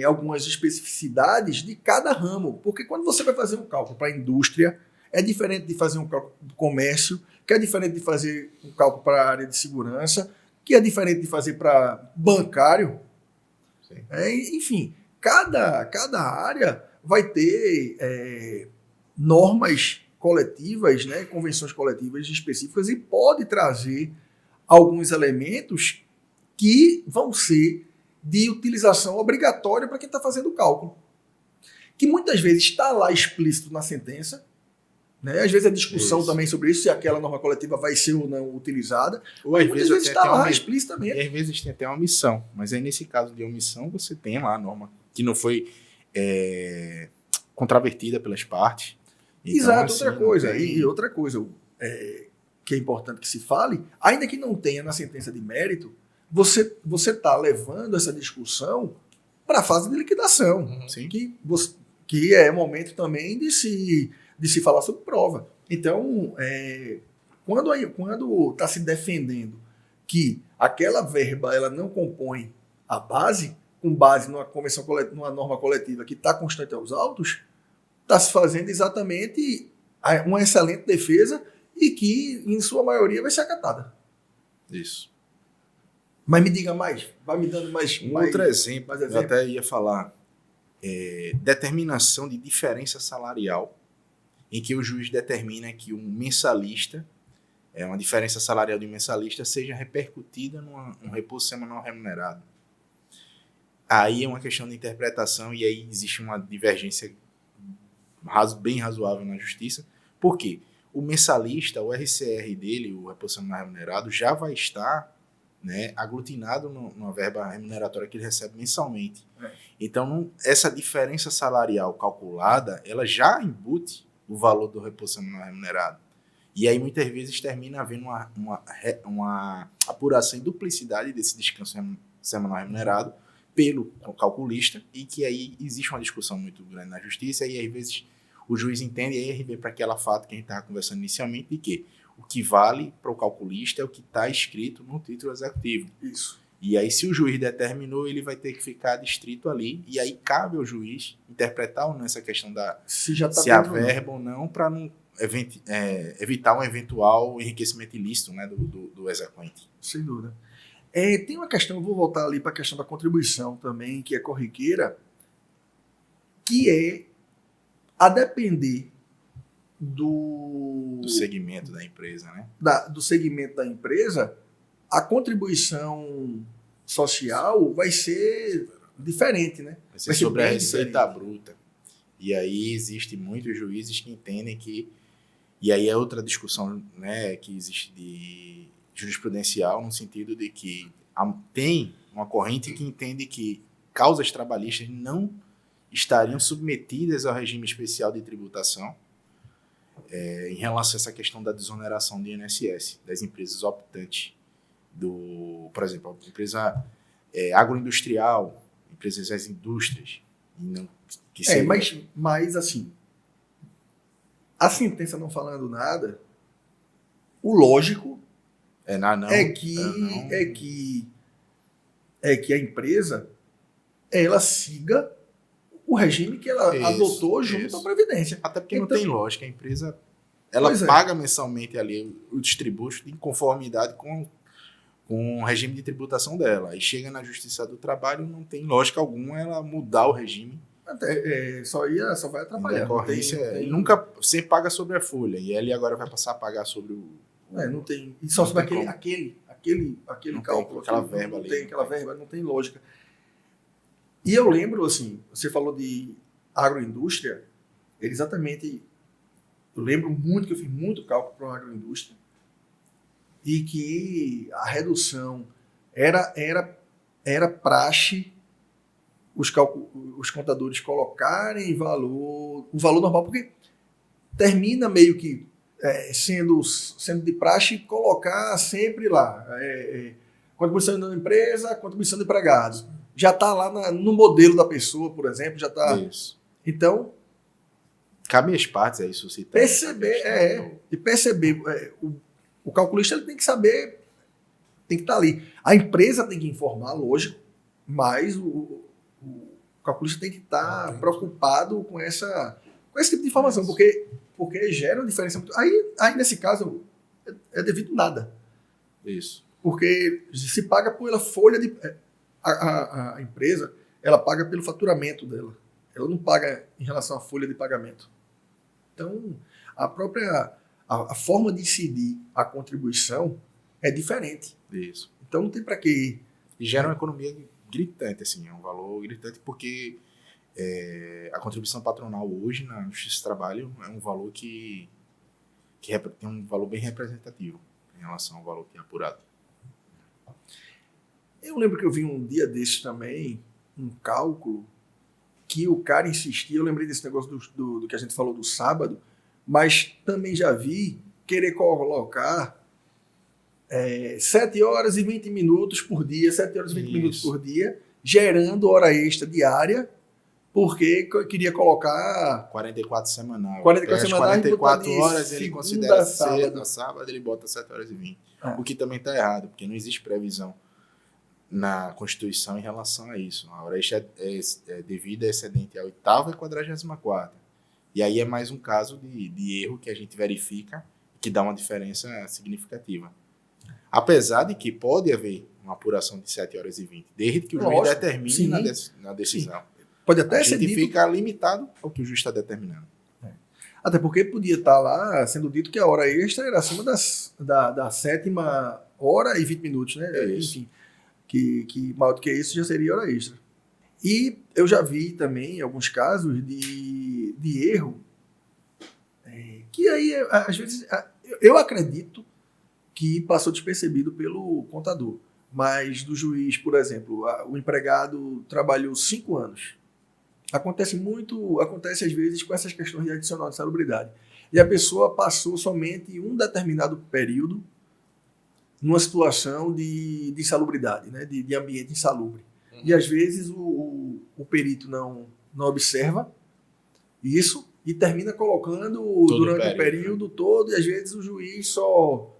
B: algumas especificidades de cada ramo. Porque quando você vai fazer um cálculo para a indústria, é diferente de fazer um cálculo para o comércio, que é diferente de fazer um cálculo para a área de segurança, que é diferente de fazer para bancário. Enfim, cada área vai ter normas coletivas, né, convenções coletivas específicas e pode trazer alguns elementos que vão ser de utilização obrigatória para quem está fazendo o cálculo. Que muitas vezes está lá explícito na sentença, né? Às vezes a discussão também sobre isso, se aquela norma coletiva vai ser ou não utilizada,
C: ou às
B: muitas vezes está lá explicitamente.
C: E às vezes tem até uma omissão, mas aí nesse caso de omissão você tem lá a norma que não foi contravertida pelas partes. Então,
B: exato,
C: assim,
B: outra coisa. E outra coisa que é importante que se fale, ainda que não tenha na sentença de mérito, você está levando essa discussão para a fase de liquidação, que é momento também de se falar sobre prova. Então, quando está se defendendo que aquela verba ela não compõe a base, com base numa convenção coletiva, numa norma coletiva que está constante aos autos, está se fazendo exatamente uma excelente defesa e que, em sua maioria, vai ser acatada.
C: Isso.
B: Mas me diga mais, vai me dando mais...
C: Outro exemplo, eu até ia falar, determinação de diferença salarial, em que o juiz determina que um mensalista, uma diferença salarial de um mensalista, seja repercutida num repouso semanal remunerado. Aí é uma questão de interpretação e aí existe uma divergência bem razoável na justiça. Por quê? O mensalista, o RCR dele, o repouso semanal remunerado, já vai estar né, aglutinado numa verba remuneratória que ele recebe mensalmente.
B: É.
C: Então, essa diferença salarial calculada, ela já embute o valor do repouso semanal remunerado. E aí, muitas vezes, termina havendo uma apuração e duplicidade desse descanso semanal remunerado pelo calculista, e que aí existe uma discussão muito grande na justiça, e às vezes o juiz entende, e aí vem para aquela fato que a gente estava conversando inicialmente, de que o que vale para o calculista é o que está escrito no título executivo.
B: Isso.
C: E aí, se o juiz determinou, ele vai ter que ficar distrito ali, e aí cabe ao juiz interpretar ou não essa questão da se há verba ou não, para não evitar um eventual enriquecimento ilícito, né, do exequente.
B: Sem dúvida. Tem uma questão, eu vou voltar ali para a questão da contribuição também, que é corriqueira, que é a depender do
C: segmento da empresa, né?
B: Do segmento da empresa, a contribuição social vai ser diferente, né?
C: Vai ser sobre a
B: bem
C: receita
B: diferente.
C: bruta. E aí existe muitos juízes que entendem que... E aí é outra discussão, né, que existe de jurisprudencial, no sentido de que tem uma corrente que entende que causas trabalhistas não estariam submetidas ao regime especial de tributação em relação a essa questão da desoneração do INSS, das empresas optantes. Por exemplo, a empresa agroindustrial, empresas das indústrias. E não, que seria...
B: mas assim, a sentença não falando nada, o lógico é que a empresa ela siga o regime que ela adotou junto à Previdência.
C: Até porque
B: então,
C: não tem lógica. A empresa ela paga mensalmente ali os tributos de conformidade com o regime de tributação dela. E chega na Justiça do Trabalho, não tem lógica alguma ela mudar o regime.
B: Só vai atrapalhar.
C: Ele nunca sempre paga sobre a folha. E ele agora vai passar a pagar sobre o...
B: não tem. E só sobre aquele cálculo.
C: Aquela verba ali.
B: Não tem aquela verba, não tem lógica. E eu lembro, assim, você falou de agroindústria, exatamente, eu lembro muito que eu fiz muito cálculo para a agroindústria e que a redução era praxe os contadores colocarem o valor normal, porque termina meio que sendo de praxe colocar sempre lá contribuição da empresa, contribuição do empregado. Já está lá no modelo da pessoa, por exemplo, já está.
C: Isso.
B: Então,
C: cabe às partes aí suscitar.
B: Perceber. O calculista ele tem que saber, tem que estar ali. A empresa tem que informar, lógico, mas o calculista tem que estar preocupado com esse tipo de informação, porque gera uma diferença muito. Aí nesse caso, é devido nada.
C: Isso.
B: Porque se paga pela folha de. A empresa, ela paga pelo faturamento dela. Ela não paga em relação à folha de pagamento. Então, a forma de incidir a contribuição é diferente.
C: Isso.
B: Então, não tem para que...
C: E gera uma economia gritante, assim, é um valor gritante, porque a contribuição patronal hoje na Justiça do Trabalho é um valor que tem um valor bem representativo em relação ao valor que é apurado.
B: Eu lembro que eu vi um dia desses também, um cálculo, que o cara insistia, eu lembrei desse negócio do que a gente falou do sábado, mas também já vi querer colocar 7 horas e 20 minutos por dia, 7 horas e 20 minutos por dia, gerando hora extra diária, porque queria colocar...
C: 44 semanal.
B: 44
C: horas ele considera cedo, sábado ele bota 7 horas e 20. O que também está errado, porque não existe previsão na Constituição em relação a isso. A hora extra é devida a excedente a 8ª e 44ª. E aí é mais um caso de erro que a gente verifica que dá uma diferença significativa. Apesar de que pode haver uma apuração de 7 horas e 20, desde que o juiz determine na decisão.
B: Sim. Pode até
C: a
B: ser
C: gente fica limitado ao que o juiz está determinando.
B: Até porque podia estar lá sendo dito que a hora extra era acima da 7ª hora e 20 minutos, né? Enfim, que maior do que isso já seria hora extra. E eu já vi também alguns casos de erro que aí, às vezes, eu acredito que passou despercebido pelo contador. mas do juiz, por exemplo, o empregado trabalhou 5 anos. Acontece às vezes com essas questões de adicional de salubridade. E a pessoa passou somente um determinado período numa situação de insalubridade, né? de ambiente insalubre. E às vezes o perito não observa isso e termina colocando durante o período todo, e às vezes o juiz só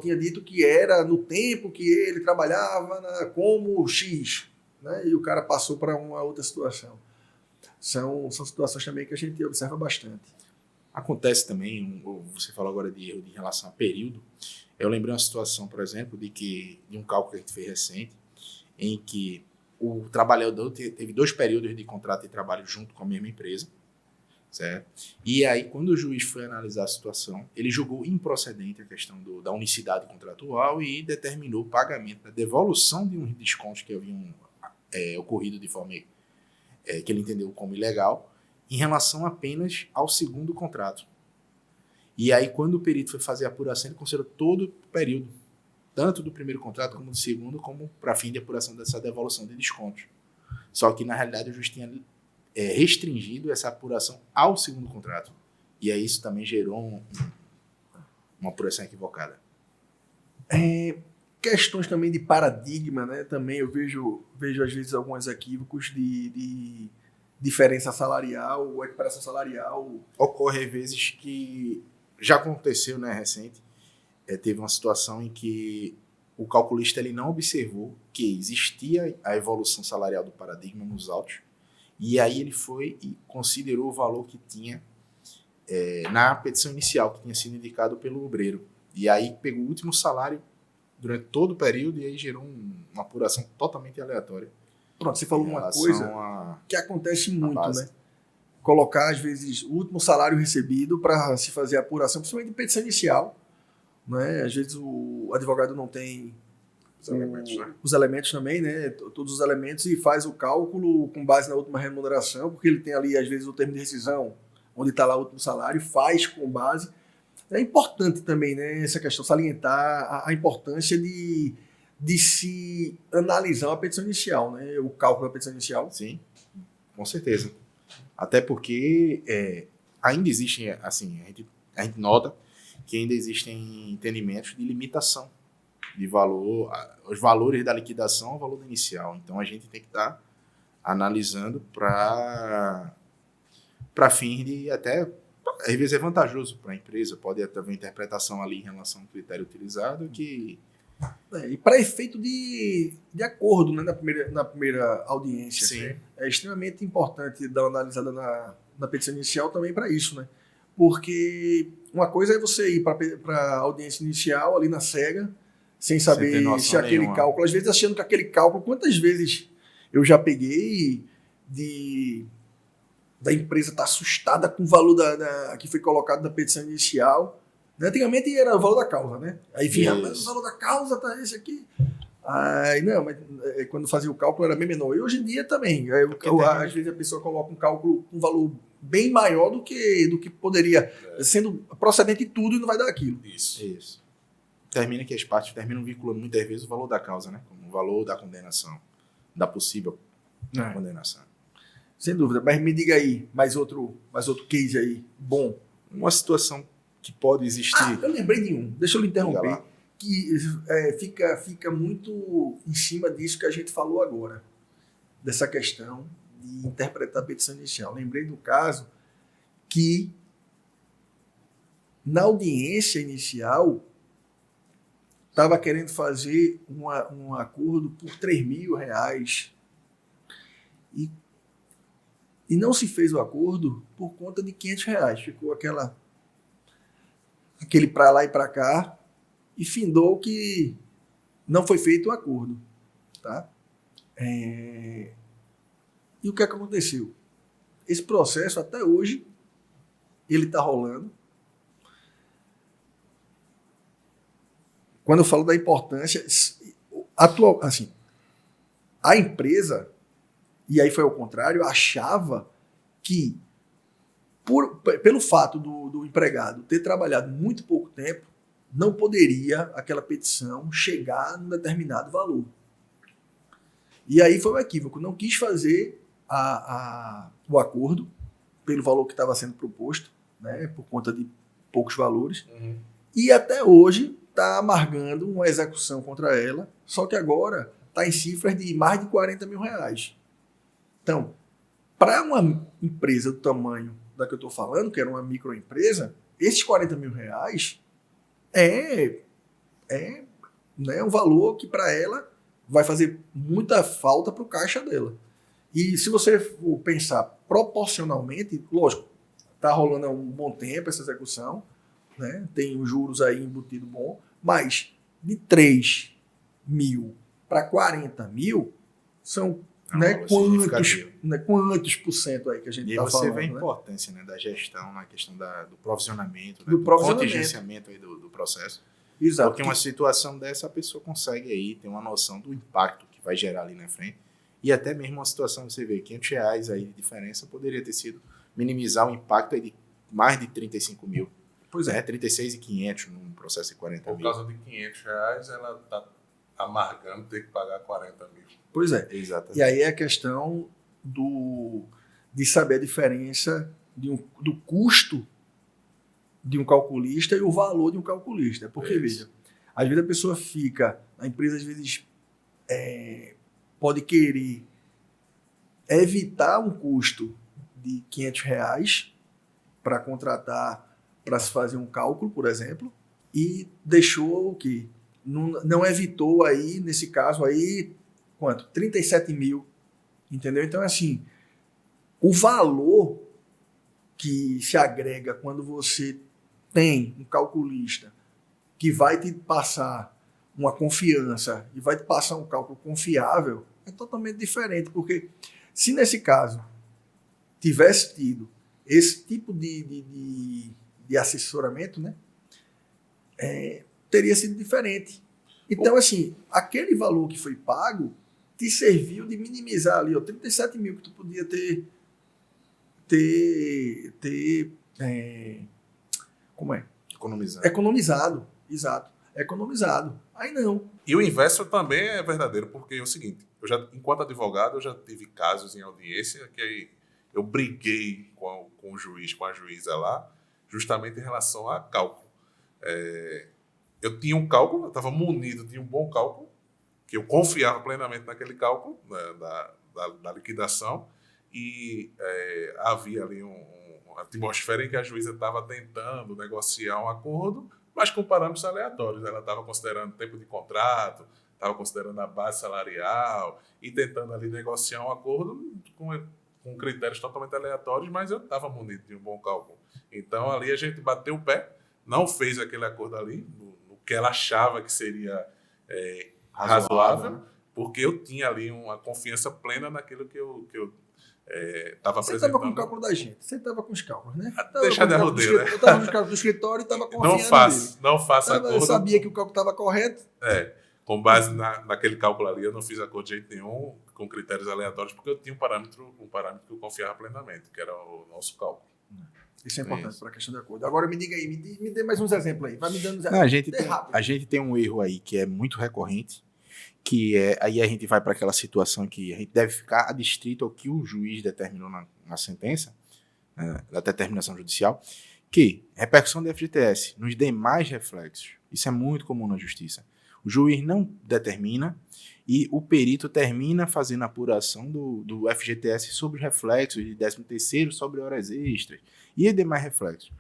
B: tinha dito que era no tempo que ele trabalhava como X, né? E o cara passou para uma outra situação. São situações também que a gente observa bastante.
C: Acontece também, você falou agora de erro em relação a período. Eu lembrei uma situação, por exemplo, de um cálculo que a gente fez recente, em que o trabalhador teve 2 períodos de contrato de trabalho junto com a mesma empresa, certo? E aí, quando o juiz foi analisar a situação, ele julgou improcedente a questão da unicidade contratual e determinou o pagamento da devolução de uns descontos que haviam ocorrido de forma que ele entendeu como ilegal, em relação apenas ao segundo contrato. E aí, quando o perito foi fazer a apuração, ele considerou todo o período, tanto do primeiro contrato como do segundo, como para fim de apuração dessa devolução de descontos. Só que, na realidade, o juiz tinha restringido essa apuração ao segundo contrato. E aí isso também gerou uma apuração equivocada.
B: Questões também de paradigma, né? Também eu vejo às vezes alguns equívocos de diferença salarial ou equiparação salarial.
C: Ocorre às vezes que já aconteceu, né, recente, teve uma situação em que o calculista ele não observou que existia a evolução salarial do paradigma nos autos, e aí ele foi e considerou o valor que tinha na petição inicial, que tinha sido indicado pelo obreiro. E aí pegou o último salário durante todo o período e aí gerou uma apuração totalmente aleatória.
B: Pronto, você falou uma coisa que acontece muito, né? Colocar, às vezes, o último salário recebido para se fazer a apuração, principalmente de petição inicial, né? Às vezes o advogado não tem os elementos também, né? Todos os elementos, e faz o cálculo com base na última remuneração, porque ele tem ali, às vezes, o termo de rescisão, onde está lá o último salário, faz com base. É importante também, né, essa questão, salientar a importância de se analisar a petição inicial, né? O cálculo da petição inicial.
C: Sim, com certeza. Até porque ainda existem, assim, a gente nota que ainda existem entendimentos de limitação de valor, os valores da liquidação ao valor da inicial. Então a gente tem que estar analisando para fins de até, às vezes é vantajoso para a empresa, pode haver uma interpretação ali em relação ao critério utilizado que...
B: E para efeito de acordo, né, na primeira audiência.
C: Sim.
B: É extremamente importante dar uma analisada na petição inicial também para isso, né? Porque uma coisa é você ir para a audiência inicial ali na cega, sem saber se aquele cálculo, às vezes achando que aquele cálculo, quantas vezes eu já peguei da empresa estar assustada com o valor que foi colocado na petição inicial. Antigamente era o valor da causa, né? Aí vinha, mas o valor da causa tá esse aqui. Aí, não, mas quando fazia o cálculo era bem menor. E hoje em dia também. Às vezes a pessoa coloca um cálculo com um valor bem maior do que poderia, sendo procedente de tudo, e não vai dar aquilo.
C: Isso. Termina que as partes terminam vinculando muitas vezes o valor da causa, né? Como o valor da condenação, da possível condenação.
B: Sem dúvida. Mas me diga aí, mais outro case aí, bom.
C: Uma situação que pode existir...
B: eu lembrei de um. Deixa eu lhe interromper. Que fica muito em cima disso que a gente falou agora. Dessa questão de interpretar a petição inicial. Lembrei do caso que na audiência inicial estava querendo fazer um acordo por R$3.000 e não se fez o acordo por conta de R$500. Ficou aquele para lá e para cá e findou que não foi feito o acordo. Tá? E o que aconteceu? Esse processo até hoje ele está rolando. Quando eu falo da importância atual, assim, a empresa, e aí foi ao contrário, achava que pelo fato do empregado ter trabalhado muito pouco tempo, não poderia aquela petição chegar num determinado valor. E aí foi um equívoco. Não quis fazer o acordo pelo valor que estava sendo proposto, né, por conta de poucos valores.
D: Uhum.
B: E até hoje está amargando uma execução contra ela, só que agora está em cifras de mais de 40 mil reais. Então, para uma empresa do tamanho da que eu estou falando, que era uma microempresa, esses 40 mil reais é um valor que para ela vai fazer muita falta para o caixa dela. E se você for pensar proporcionalmente, lógico, está rolando há um bom tempo essa execução, né? Tem os juros aí embutido bom, mas de 3 mil para 40 mil são quantos por cento aí que a gente está falando.
C: E você vê a importância, né, da gestão na questão do provisionamento, né, do contingenciamento aí do processo.
B: Exato.
C: Porque uma situação dessa, a pessoa consegue aí ter uma noção do impacto que vai gerar ali na frente. E até mesmo uma situação, você vê, R$500 aí de diferença poderia ter sido minimizar o impacto aí de mais de 35 mil.
B: Pois é.
C: 36.500 num processo de 40 mil.
D: Por causa de R$500, ela está amargando ter que pagar 40 mil.
B: Pois é.
C: Exatamente.
B: E aí é a questão de saber a diferença do custo de um calculista e o valor de um calculista. Porque, veja, às vezes a pessoa fica, a empresa às vezes pode querer evitar um custo de R$500 para contratar, para se fazer um cálculo, por exemplo, e deixou o quê? Não evitou aí, nesse caso aí, quanto? 37 mil, entendeu? Então, assim, o valor que se agrega quando você tem um calculista que vai te passar uma confiança e vai te passar um cálculo confiável, é totalmente diferente, porque se nesse caso tivesse tido esse tipo de assessoramento, né, teria sido diferente. Então, assim, aquele valor que foi pago te serviu de minimizar ali, 37 mil que tu podia ter economizado. Exato. Economizado. Aí não.
D: E o inverso também é verdadeiro, porque é o seguinte, enquanto advogado, eu já tive casos em audiência que eu briguei com o juiz, com a juíza lá, justamente em relação a cálculo. Eu tinha um cálculo, eu estava munido de um bom cálculo, que eu confiava plenamente naquele cálculo, né, da liquidação, e havia ali uma atmosfera em que a juíza estava tentando negociar um acordo, mas com parâmetros aleatórios. Ela estava considerando tempo de contrato, estava considerando a base salarial e tentando ali negociar um acordo com critérios totalmente aleatórios, mas eu estava munido de um bom cálculo. Então, ali a gente bateu o pé, não fez aquele acordo ali, no que ela achava que seria razoável, né? Porque eu tinha ali uma confiança plena naquilo que eu estava apresentando. Você
B: estava com o cálculo da gente, você estava com os cálculos, né?
D: Deixa de arrodeio, né?
B: Eu estava com os cálculos do escritório e estava confiando
D: Não faça acordo.
B: Eu sabia que o cálculo estava correto.
D: Com base naquele cálculo ali, eu não fiz acordo de jeito nenhum com critérios aleatórios, porque eu tinha um parâmetro que eu confiava plenamente, que era o nosso cálculo.
B: Isso é importante para a questão de acordo. Agora me diga aí, me dê mais uns exemplos aí. Vai me dando uns
C: exemplos. A gente tem um erro aí que é muito recorrente, que aí a gente vai para aquela situação que a gente deve ficar adstrito ao que o juiz determinou na sentença, na determinação judicial, que repercussão do FGTS nos demais reflexos. Isso é muito comum na justiça. O juiz não determina e o perito termina fazendo a apuração do FGTS sobre os reflexos de 13º, sobre horas extras e demais reflexos,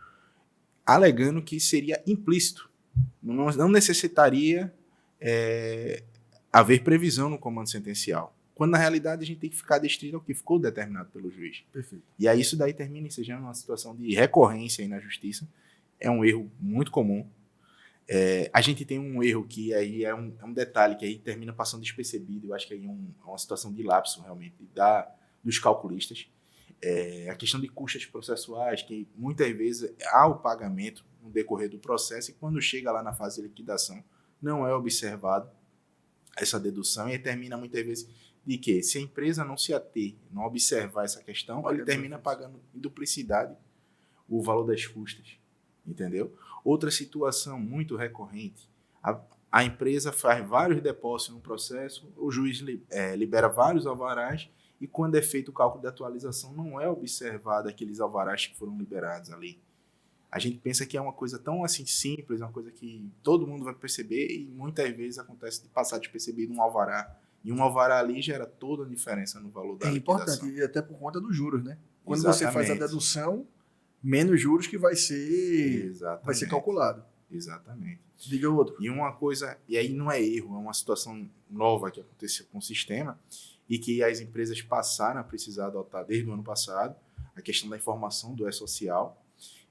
C: alegando que seria implícito, não necessitaria haver previsão no comando sentencial, quando na realidade a gente tem que ficar adstrito ao que ficou determinado pelo juiz.
B: Perfeito.
C: E aí isso daí termina sendo uma situação de recorrência aí na justiça, é um erro muito comum. A gente tem um erro que aí é um detalhe que aí termina passando despercebido. Eu acho que aí é uma situação de lapso realmente dos calculistas. A questão de custas processuais, que muitas vezes há o pagamento no decorrer do processo e quando chega lá na fase de liquidação não é observado essa dedução e termina muitas vezes de que se a empresa não se ater, não observar essa questão, ele termina pagando em duplicidade o valor das custas, entendeu? Outra situação muito recorrente, a empresa faz vários depósitos no processo, o juiz libera vários alvarás e quando é feito o cálculo de atualização não é observado aqueles alvarás que foram liberados ali. A gente pensa que é uma coisa tão assim simples, uma coisa que todo mundo vai perceber e muitas vezes acontece de passar despercebido um alvará. E um alvará ali gera toda a diferença no valor da liquidação.
B: Importante, e até por conta dos juros, né? Quando
C: Exatamente.
B: você faz a dedução, menos juros que vai ser calculado.
C: Exatamente.
B: Diga o outro.
C: E uma coisa, e aí não é erro, é uma situação nova que aconteceu com o sistema e que as empresas passaram a precisar adotar desde o ano passado, a questão da informação do E-Social,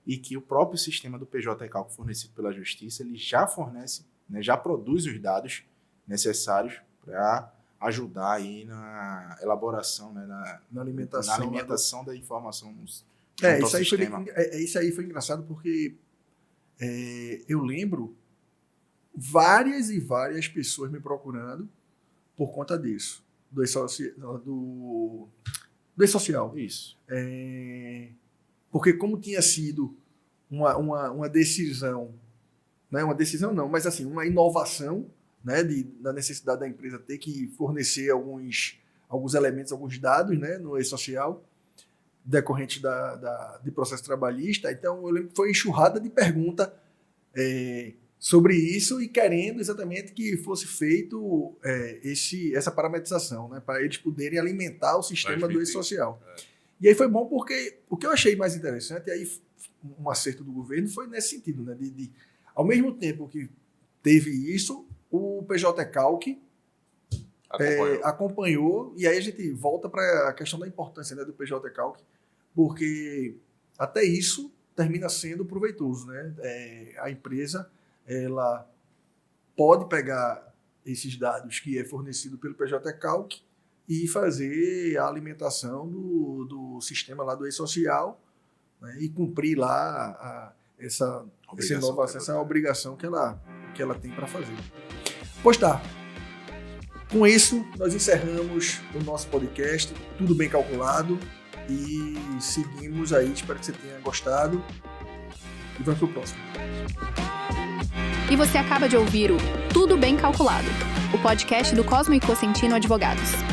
C: e que o próprio sistema do PJ Cálculo fornecido pela Justiça, ele já fornece, né, já produz os dados necessários para ajudar aí na elaboração, né, na alimentação da informação.
B: Isso aí foi engraçado porque eu lembro várias e várias pessoas me por conta disso, do E-Social.
C: Isso.
B: Porque como tinha sido uma decisão, né, uma decisão não, mas assim, uma inovação, né, da necessidade da empresa ter que fornecer alguns elementos, alguns dados, né, no E-Social, decorrente de processo trabalhista. Então, eu lembro que foi enxurrada de pergunta sobre isso e querendo exatamente que fosse feito essa parametrização, né, para eles poderem alimentar o sistema do E-Social. E aí foi bom porque o que eu achei mais interessante, e aí um acerto do governo, foi nesse sentido, né, ao mesmo tempo que teve isso, o PJ Calc acompanhou, e aí a gente volta para a questão da importância, né, do PJ Calc, porque até isso termina sendo proveitoso, né? A empresa ela pode pegar esses dados que é fornecido pelo PJ Calc e fazer a alimentação do sistema lá do E-Social, né, e cumprir lá essa obrigação que ela tem para fazer. Pois tá. Com isso, nós encerramos o nosso podcast, Tudo Bem Calculado, e seguimos aí. Espero que você tenha gostado e vamos pro próximo.
A: E você acaba de ouvir o Tudo Bem Calculado, o podcast do Cosmo e Cosentino Advogados.